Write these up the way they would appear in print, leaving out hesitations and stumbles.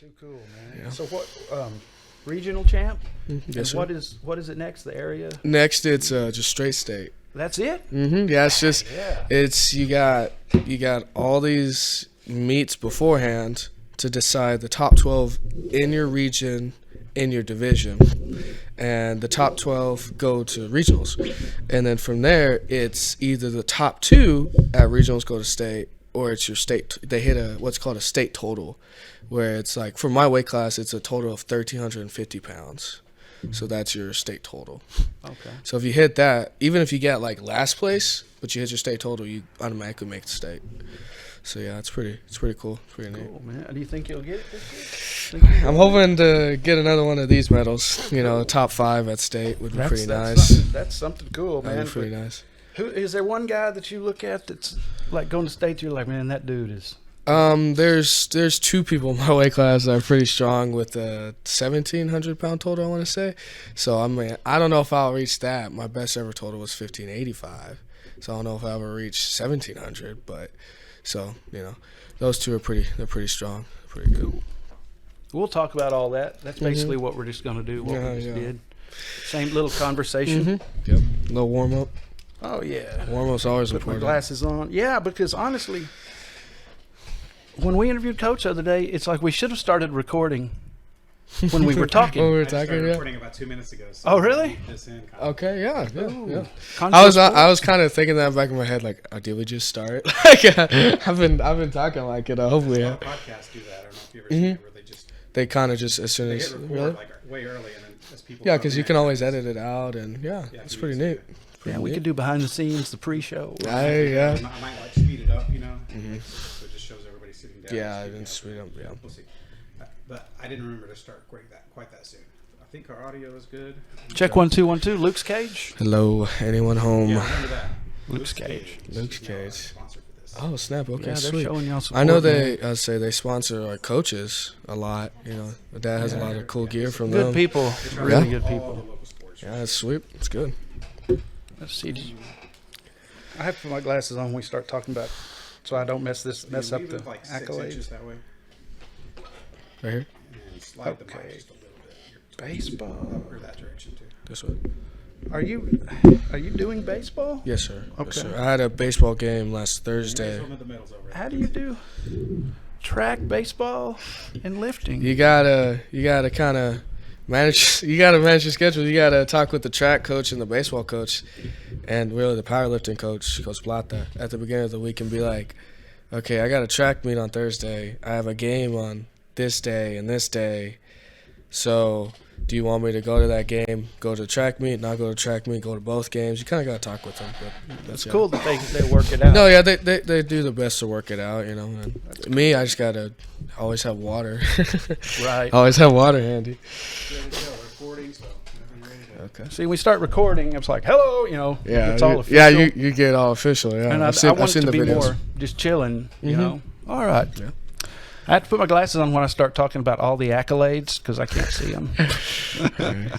Too cool, man. Yeah. So what? Regional champ. Yes, and sir. what is it next? The area. Next, it's just straight state. That's it. Yeah, it's just Yeah. it's you got all these meets beforehand to decide the top 12 in your region, in your division, and the top 12 go to regionals, and then from there it's either the top 2 at regionals go to state, or it's your state. They hit what's called a state total, where it's like, for my weight class, it's a total of 1,350 pounds. So that's your state total. Okay. So if you hit that, even if you get like last place, but you hit your state total, you automatically make the state. So yeah, it's pretty cool. It's pretty neat. Cool, man. Do you think you'll get it this year? I'm hoping to get another one of these medals. You know, top 5 at state would be pretty nice. That's something cool, man. That'd be pretty nice. Who is there? One guy that you look at that's like going to states? You're like, man, that dude is. There's 2 people in my weight class that are pretty strong with a 1,700 pound total, I want to say. So I don't know if I'll reach that. My best ever total was 1,585. So I don't know if I'll ever reach 1,700. But so those 2 are pretty strong, pretty cool. We'll talk about all that. That's basically what we're just going to do. What we just did. Same little conversation. Yep. Little warm up. Oh yeah. Warm up's always Put my important. glasses on. Yeah, because honestly, when we interviewed Coach the other day, it's like we should have started recording when we were talking. When we were I just started talking, recording about 2 minutes ago. So Oh, really? This in, kind of. Okay, yeah. Concho I Sports. was kind of thinking that back in my head, like, did we just start? Like, I've been talking like it. Hopefully, A yeah. lot of podcasts do that. I don't know if you ever seen it, where They kind of just as soon they as hit record really. like way early, and then as people Yeah, come because in, you can always edit it out, and yeah, Yeah, it's you pretty can neat. see Yeah, we could do behind the scenes, the pre-show. Yeah. I might like speed it up, so it just shows everybody sitting down. Yeah, and then speaking speed up, yeah. We'll see. But I didn't remember to start quite that soon. I think our audio is good. Check 1 2 1 2. Luke's Cage. Hello, anyone home? Yeah, remember that. Luke's Cage. Luke's is now our Cage. sponsor for this. Oh snap! Okay, Yeah, they're sweet. showing y'all support. I know man. they sponsor our coaches a lot. My dad has a lot of cool gear from Good them. people, They try to really do good all people. the local sports. Yeah, it's sweet. It's good. Let's see. I have to put my glasses on when we start talking about, so I don't mess up We the live like 6 inches accolades. that way. Right here. And slide the Okay. mic just a little bit. Baseball. Or that direction too. This way. Are you doing baseball? Yes, sir. Okay. Yes, sir. I had a baseball game last Thursday. Some of the medals over. How do you do track, baseball, and lifting? You gotta kind of manage. You gotta manage your schedule. You gotta talk with the track coach and the baseball coach, and really the powerlifting coach, Coach Plata, at the beginning of the week, and be like, okay, I got a track meet on Thursday. I have a game on this day and this day. So, do you want me to go to that game, go to the track meet, not go to track meet, go to both games? You kind of got to talk with them. But It's cool that they work it out. No, yeah, they do the best to work it out, And me, I just got to always have water. Right. Always have water handy. There we go. Recording, so whenever you're ready to. Okay. See, we start recording. It's like, hello, Yeah, it's all official. yeah, you get all official. Yeah, And I I've want seen it to the be videos. more just chilling, you Mhm. know. All right. Yeah. I have to put my glasses on when I start talking about all the accolades because I can't see them.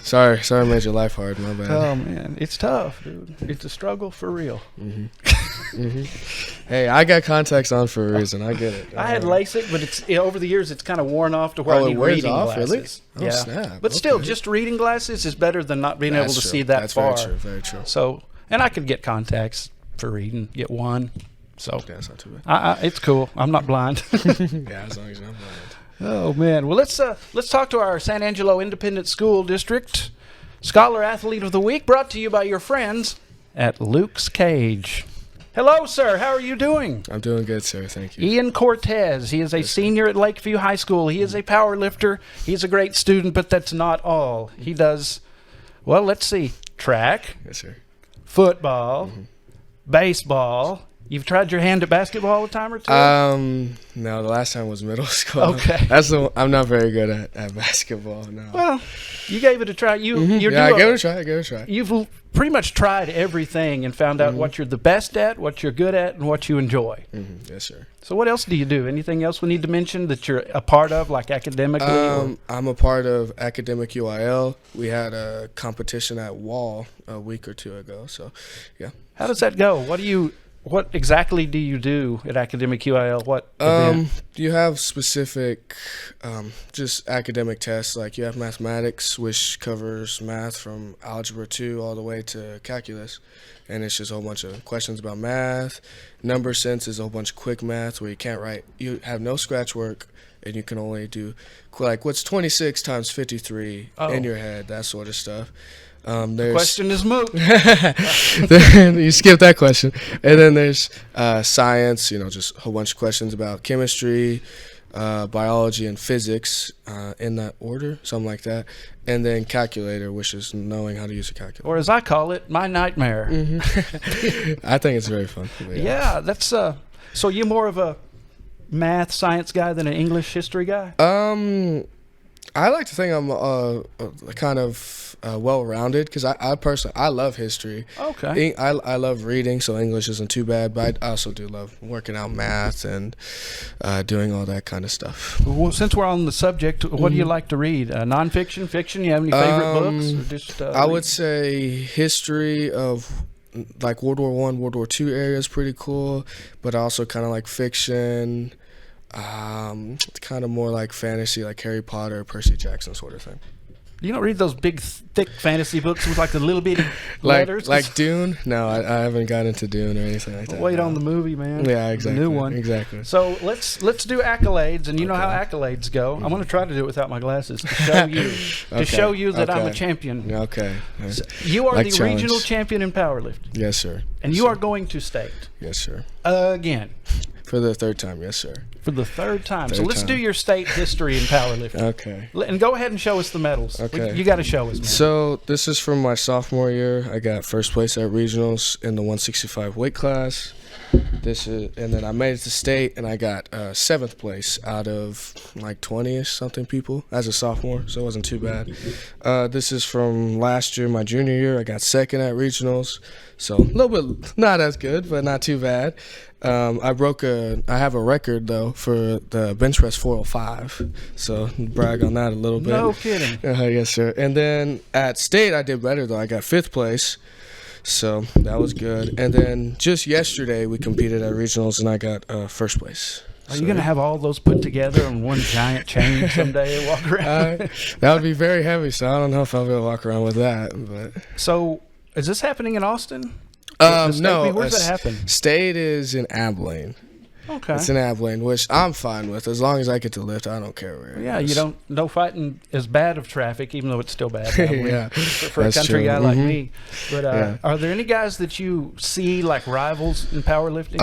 Sorry, I made your life hard. My bad. Oh man, it's tough, dude. It's a struggle for real. Hey, I got contacts on for a reason. I get it. I had LASIK, but it's over the years it's kind of worn off to where Oh, I it need wears reading off, really? glasses. Oh, yeah, snap. but still, Okay. just reading glasses is better than not being able That's to true. see that That's far. very true. Very true. So, and I could get contacts for reading, get one. So, Yeah, it's not too bad. it's cool. I'm not blind. Yeah, as long as you're not blind. Oh man! Well, let's talk to our San Angelo Independent School District Scholar Athlete of the Week, brought to you by your friends at Luke's Cage. Hello, sir. How are you doing? I'm doing good, sir. Thank you. Ian Cortez. He is a senior at Lakeview High School. He is a power lifter. He's a great student, but that's not all. He does, well, let's see, track, Yes, sir. football, baseball. You've tried your hand at basketball a time or two? No, the last time was middle school. Okay. I'm not very good at basketball. No. Well, you gave it a try. You're Yeah, I gave it a try. You've pretty much tried everything and found out what you're the best at, what you're good at, and what you enjoy. Yes, sir. So what else do you do? Anything else we need to mention that you're a part of, like academically? I'm a part of Academic UIL. We had a competition at Wall a week or two ago. So, yeah. How does that go? What do you what exactly do you do at Academic UIL? What event? You have specific just academic tests, like you have mathematics, which covers math from algebra 2 all the way to calculus, and it's just a whole bunch of questions about math. Number sense is a whole bunch of quick math where you can't write, you have no scratch work, and you can only do like what's 26 times 53 in your head, that sort of stuff. The question is moot. You skip that question. And then there's science, just a whole bunch of questions about chemistry, biology, and physics in that order, something like that. And then calculator, which is knowing how to use a calculator. Or as I call it, my nightmare. I think it's very fun. Yeah, that's so you're more of a math, science guy than an English history guy? I like to think I'm kind of well-rounded because I personally, I love history. Okay. I love reading, so English isn't too bad, but I also do love working out math and doing all that kind of stuff. Well, since we're on the subject, what do you like to read? Nonfiction, fiction? You have any favorite books? Or just, I would say history of like World War I, World War II area is pretty cool, but also kind of like fiction. It's kind of more like fantasy, like Harry Potter, Percy Jackson sort of thing. You don't read those big, thick fantasy books with like the little bitty letters? Like Dune? No, I haven't got into Dune or anything like that. Wait on the movie, man. Yeah, exactly. The new one. Exactly. So let's do accolades, and you know how accolades go. I'm going to try to do it without my glasses to show you show you that I'm a champion. Okay. So you are Like the challenge. regional champion in powerlifting. Yes, sir. And you are going to state. Yes, sir. Again. For the third time, yes, sir. For the third time. So let's do your state history in powerlifting. Okay. And go ahead and show us the medals. Okay. You got to show us, man. So this is from my sophomore year. I got first place at regionals in the 165 weight class. And then I made it to state, and I got seventh place out of like 20-ish something people as a sophomore, so it wasn't too bad. This is from last year, my junior year. I got second at regionals, so a little bit not as good, but not too bad. I have a record though for the bench press 405, so brag on that a little bit. No kidding. Yes, sir. And then at state, I did better though. I got fifth place. So that was good. And then just yesterday, we competed at regionals, and I got first place. Are you going to have all those put together on one giant chain someday and walk around? That would be very heavy, so I don't know if I'll be able to walk around with that. But So is this happening in Austin? No. Where's that happen? State is in Abilene. Okay. It's in Abilene, which I'm fine with. As long as I get to lift, I don't care where it Yeah, is. no fighting is bad of traffic, even though it's still bad. Yeah, for a that's country true. guy like me. But Yeah. are there any guys that you see like rivals in powerlifting?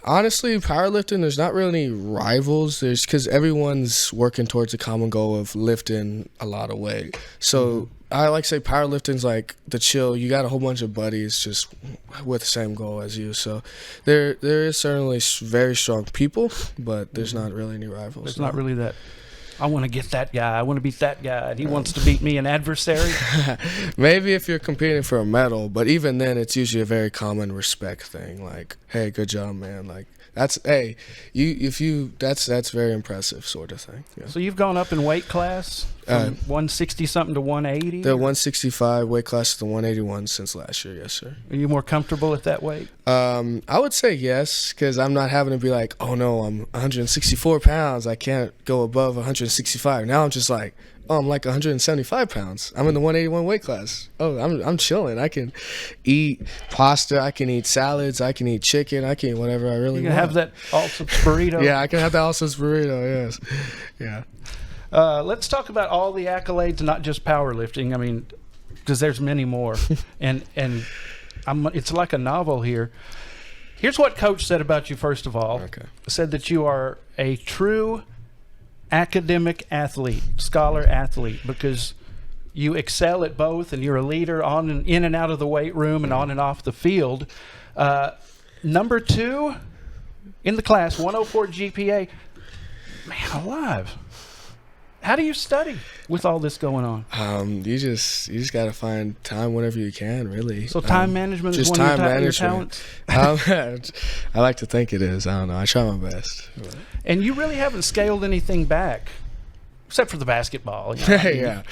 Honestly, powerlifting, there's not really any rivals. There's because everyone's working towards a common goal of lifting a lot of weight. So I like to say powerlifting's like the chill. You got a whole bunch of buddies just with the same goal as you. So there is certainly very strong people, but there's not really any rivals. There's not really that. I want to get that guy. I want to beat that guy. And he wants to beat me, an adversary. Maybe if you're competing for a medal, but even then, it's usually a very common respect thing. Like, hey, good job, man. Like that's that's very impressive, sort of thing. Yeah. So you've gone up in weight class from 160 something to 180. The 165 weight class to the 181 since last year. Yes, sir. Are you more comfortable at that weight? I would say yes, because I'm not having to be like, oh no, I'm 164 pounds. I can't go above 165. Now I'm just like, oh, I'm like 175 pounds. I'm in the 181 weight class. Oh, I'm chilling. I can eat pasta. I can eat salads. I can eat chicken. I can eat whatever I really want. You can have that all-subs burrito. Yeah, I can have the all-subs burrito, yes. Yeah. Let's talk about all the accolades, not just powerlifting. I mean, because there's many more. and it's like a novel here. Here's what Coach said about you, first of all. Okay. Said that you are a true academic athlete, scholar athlete, because you excel at both and you're a leader on and in and out of the weight room and on and off the field. Number 2 in the class, 104 GPA. Man alive. How do you study with all this going on? You just got to find time whenever you can, really. So time management is just one of time your talents? I like to think it is. I don't know. I try my best. And you really haven't scaled anything back, except for the basketball. You know?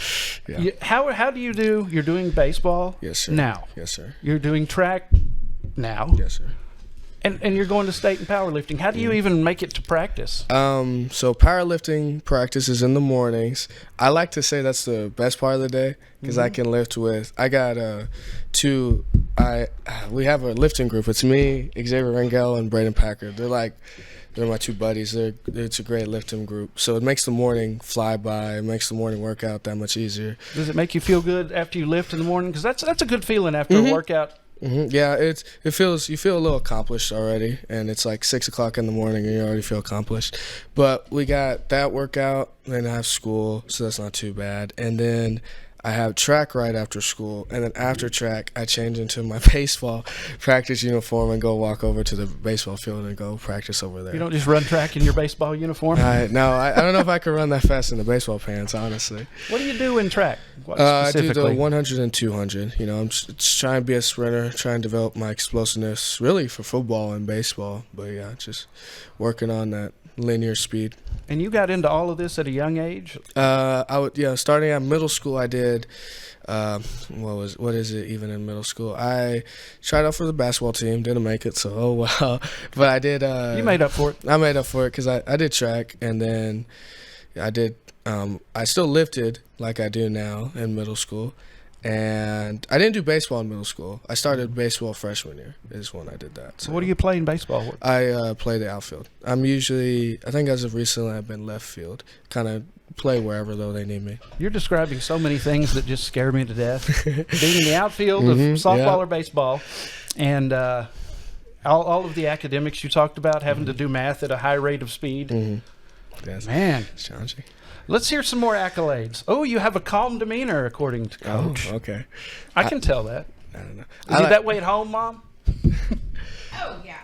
Yeah. How do you do? You're doing baseball Yes, sir. now. Yes, sir. You're doing track now. Yes, sir. And you're going to state in powerlifting. How do you even make it to practice? So powerlifting practice is in the mornings. I like to say that's the best part of the day because I can lift with. I got we have a lifting group. It's me, Xavier Rangel, and Braden Packard. They're my two buddies. It's a great lifting group. So it makes the morning fly by. It makes the morning workout that much easier. Does it make you feel good after you lift in the morning? Because that's a good feeling after a workout. Yeah, you feel a little accomplished already, and it's like 6 o'clock in the morning, and you already feel accomplished. But we got that workout, then I have school, so that's not too bad. And then I have track right after school, and then after track, I change into my baseball practice uniform and go walk over to the baseball field and go practice over there. You don't just run track in your baseball uniform? No, I don't know if I could run that fast in the baseball pants, honestly. What do you do in track? I do the 100 and 200. You know, I'm just trying to be a sprinter, trying to develop my explosiveness, really for football and baseball. But yeah, just working on that linear speed. And you got into all of this at a young age? Starting at middle school, I did. What is it even in middle school? I tried out for the basketball team, didn't make it, so oh well. But I did. You made up for it. I made up for it because I did track, and then I did. I still lifted like I do now in middle school. And I didn't do baseball in middle school. I started baseball freshman year is when I did that. So what do you play in baseball? I play the outfield. I think as of recently, I've been left field. Kind of play wherever, though, they need me. You're describing so many things that just scare me to death. Being in the outfield of softball or baseball, and all of the academics you talked about, having to do math at a high rate of speed. Yes. Man. It's challenging. Let's hear some more accolades. Oh, you have a calm demeanor, according to Coach. Oh, okay. I can tell that. I don't know. Is it that way at home, Mom? Oh, yeah,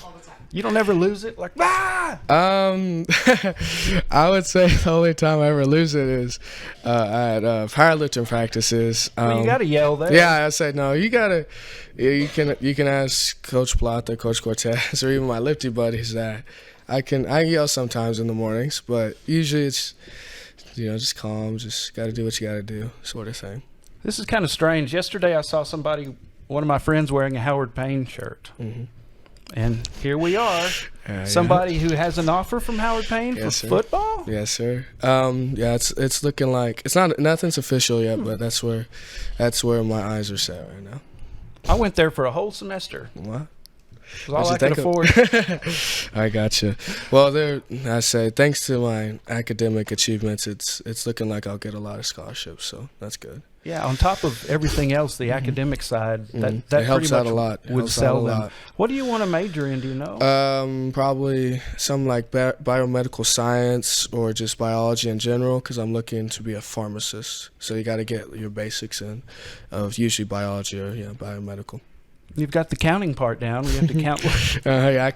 all the time. You don't ever lose it? Like, ah! I would say the only time I ever lose it is at powerlifting practices. Well, you got to yell there. Yeah, I said, no, you got to. You can ask Coach Plata, Coach Cortez, or even my lifty buddies that I yell sometimes in the mornings, but usually it's, just calm, just got to do what you got to do, sort of thing. This is kind of strange. Yesterday I saw one of my friends wearing a Howard Payne shirt. And here we are. Somebody who has an offer from Howard Payne for football? Yes, sir. It's looking like nothing's official yet, but that's where my eyes are set right now. I went there for a whole semester. What? All I could afford. I gotcha. Well, I say thanks to my academic achievements, it's looking like I'll get a lot of scholarships, so that's good. Yeah, on top of everything else, the academic side, that helps out a lot. Would sell them. What do you want to major in? Do you know? Probably some like biomedical science or just biology in general, because I'm looking to be a pharmacist. So you got to get your basics in of usually biology or biomedical. You've got the counting part down. We have to count. I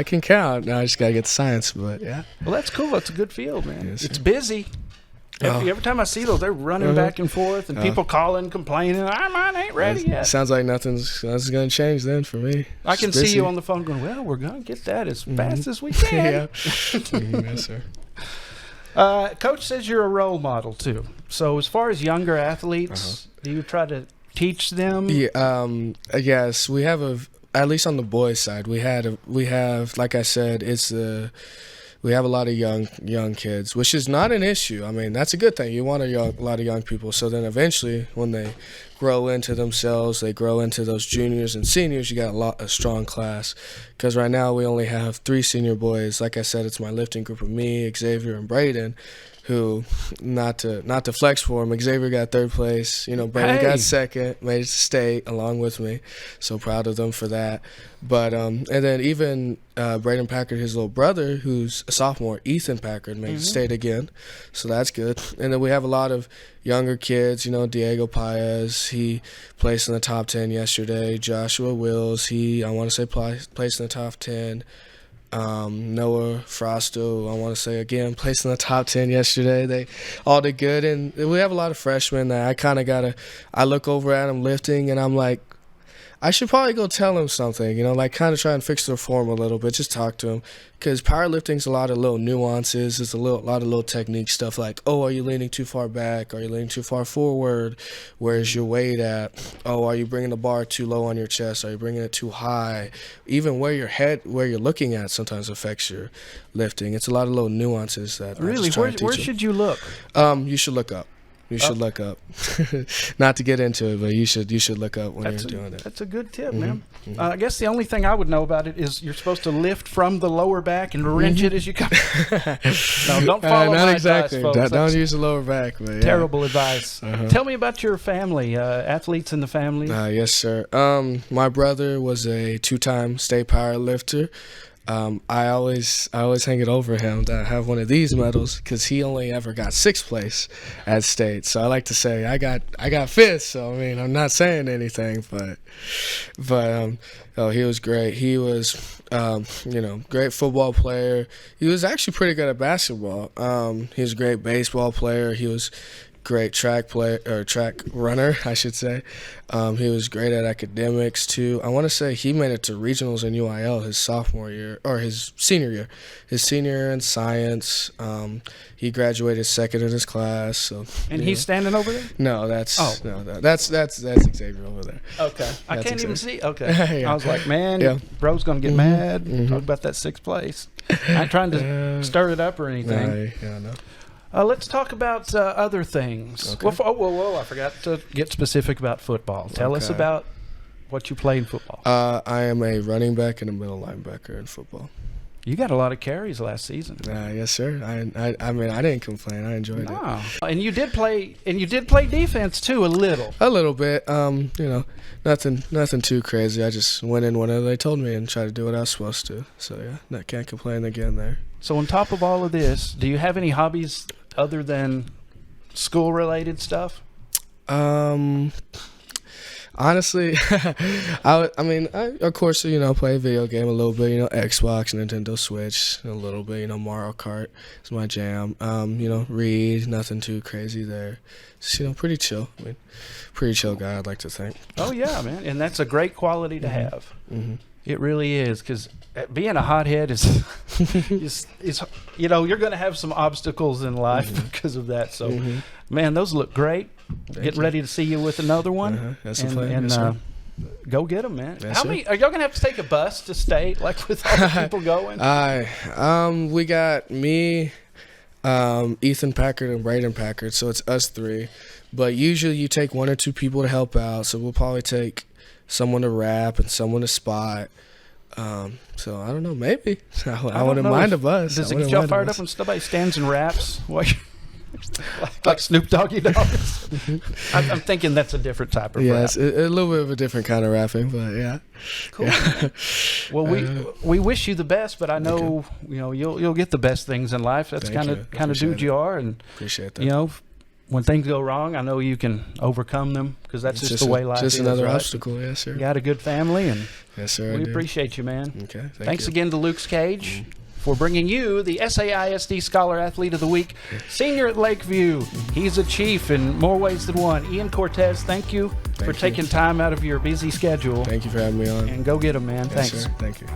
can count. Now I just gotta get the science, but yeah. Well, that's cool. That's a good field, man. Yes, it's busy. Every time I see those, they're running back and forth, and people calling, complaining. Mine ain't ready yet. Sounds like nothing's gonna change then for me. I can see you on the phone going, "Well, we're gonna get that as fast as we can." Yes, sir. Coach says you're a role model too. So, as far as younger athletes, do you try to teach them? Yeah, yes, we have at least on the boys' side, we have like I said, we have a lot of young kids, which is not an issue. I mean, that's a good thing. You want a lot of young people, so then eventually when they grow into themselves, they grow into those juniors and seniors, you got a strong class. Because right now we only have 3 senior boys. Like I said, it's my lifting group of me, Xavier, and Braden, who, not to flex for him, Xavier got 3rd place. Braden got 2nd, made it to state along with me. So proud of them for that. But and then even Braden Packard, his little brother, who's a sophomore, Ethan Packard, made it to state again. So that's good. And then we have a lot of younger kids. Diego Paez, he placed in the top 10 yesterday. Joshua Wills, I want to say placed in the top 10. Noah Frosto, I want to say again, placed in the top 10 yesterday. They all did good, and we have a lot of freshmen that I look over at them lifting, and I'm like, I should probably go tell him something, like kind of try and fix their form a little bit, just talk to him. Because powerlifting's a lot of little nuances. It's a lot of little technique stuff like, oh, are you leaning too far back? Are you leaning too far forward? Where's your weight at? Oh, are you bringing the bar too low on your chest? Are you bringing it too high? Even where you're looking at sometimes affects your lifting. It's a lot of little nuances that Really? Where should you look? You should look up. You should look up. Not to get into it, but you should look up when you're doing it. That's a good tip, man. I guess the only thing I would know about it is you're supposed to lift from the lower back and wrench it as you come. No, don't follow not my exactly. advice, folks. Don't use the lower back. But yeah. Terrible advice. Tell me about your family, athletes in the family. Yes, sir. My brother was a 2-time state power lifter. I always hang it over him that I have one of these medals because he only ever got 6th place at state. So I like to say I got 5th. So I mean I'm not saying anything, but he was great. He was great football player. He was actually pretty good at basketball. He was a great baseball player. He was great track runner, I should say. He was great at academics too. I want to say he made it to regionals in UIL his sophomore year or his senior year. His senior year in science. He graduated 2nd in his class. So, and he's standing over there? No, that's Xavier over there. Okay, I That's can't even Xavier. see. Okay, Yeah. I was like, man, Yeah. bro's gonna get mad. Talk about that 6th place. I ain't trying to stir it up or anything. No. Let's talk about other things. Okay. Whoa, I forgot to get specific about football. Tell us Okay. about what you play in football. I am a running back and a middle linebacker in football. You got a lot of carries last season. Yes, sir. I mean, I didn't complain. I enjoyed it. Oh. And you did play defense too, a little. A little bit. Nothing too crazy. I just went in whenever they told me and tried to do what I was supposed to. So yeah, I can't complain again there. So on top of all of this, do you have any hobbies other than school-related stuff? Honestly, I of course, play a video game a little bit, Xbox, Nintendo Switch, a little bit, Mario Kart is my jam. Read, nothing too crazy there. Just, pretty chill. I mean, pretty chill guy, I'd like to think. Oh, yeah, man. And that's a great quality to have. Mm-hmm. It really is, because being a hothead is you're going to have some obstacles in life because of that. So, man, those look great. Getting ready to see you with another one. That's the plan. And go get them, man. Yes, How sir. many are y'all going to have to take a bus to state, like with all the people going? We got me, Ethan Packard, and Braden Packard. So it's us 3. But usually you take 1 or 2 people to help out. So we'll probably take someone to rap and someone to spot. So I don't know, maybe. I wouldn't mind a bus. Does it get y'all fired up when somebody stands and raps? like Snoop Doggy Dogg? I'm thinking that's a different type of rap. Yeah, it's a little bit of a different kind of rapping, but yeah. Cool. Yeah. Well, we wish you the best, but I know you'll get the best things in life. That's kind of dude you are, and appreciate that. When things go wrong, I know you can overcome them because that's just the way life is. Just another right? obstacle, yes, sir. You got a good family, and yes, sir. we appreciate you, man. Okay, Thanks again to Luke's Cage for bringing you the SAISD Scholar Athlete of the Week, senior at Lakeview. He's a chief in more ways than one. Ian Cortez, thank you for taking time out of your busy schedule. Thank you for having me on. And go get him, man. Yes, Thanks. sir. Thank you.